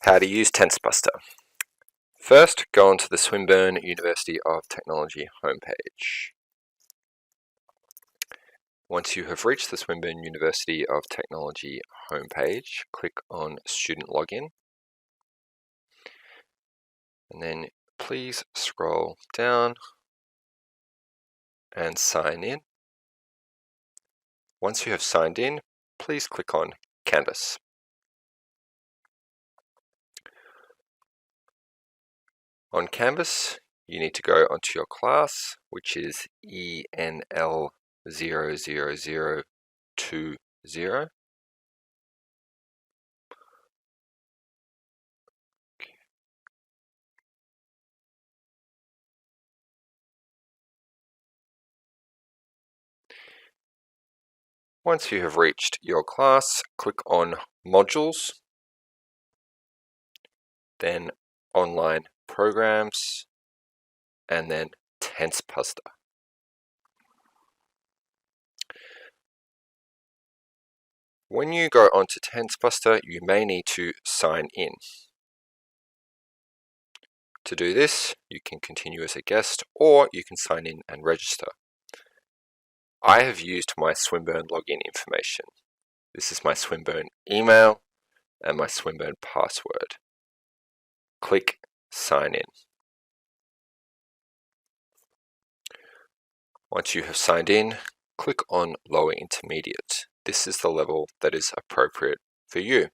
How to use TenseBuster. First, go onto the Swinburne University of Technology homepage. Once you have reached the Swinburne University of Technology homepage, click on Student Login. And then please scroll down and sign in. Once you have signed in, please click on Canvas. On Canvas, you need to go onto your class, which is ENL00020. Once you have reached your class, click on Modules, then Online Programs, and then TenseBuster. When you go onto TenseBuster, you may need to sign in. To do this, you can continue as a guest, or you can sign in and register. I have used my Swinburne login information. This is my Swinburne email and my Swinburne password. Click Sign In. Once you have signed in, click on Lower Intermediate. This is the level that is appropriate for you.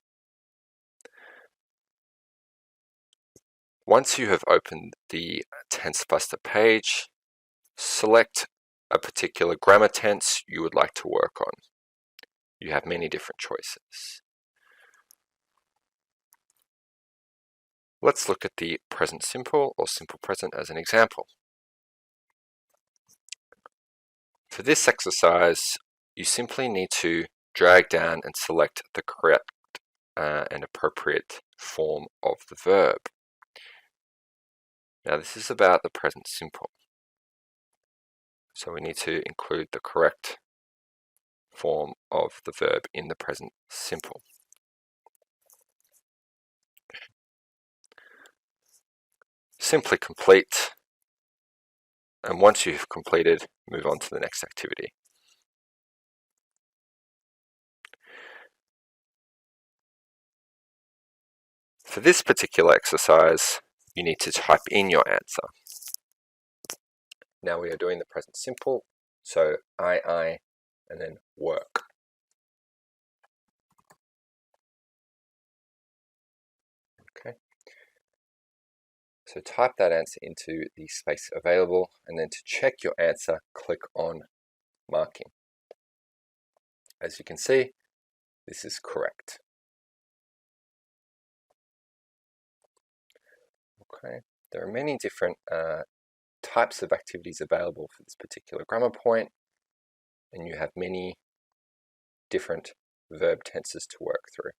Once you have opened the TenseBuster page, select a particular grammar tense you would like to work on. You have many different choices. Let's look at the present simple or simple present as an example. For this exercise, you simply need to drag down and select the correct and appropriate form of the verb. Now this is about the present simple. So we need to include the correct form of the verb in the present simple. Simply complete, and once you've completed, move on to the next activity. For this particular exercise, you need to type in your answer. Now we are doing the present simple, so I, and then work. Okay. So type that answer into the space available, and then to check your answer, click on marking. As you can see, this is correct. Okay. There are many different types of activities available for this particular grammar point, and you have many different verb tenses to work through.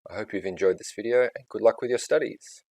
I hope you've enjoyed this video, and good luck with your studies.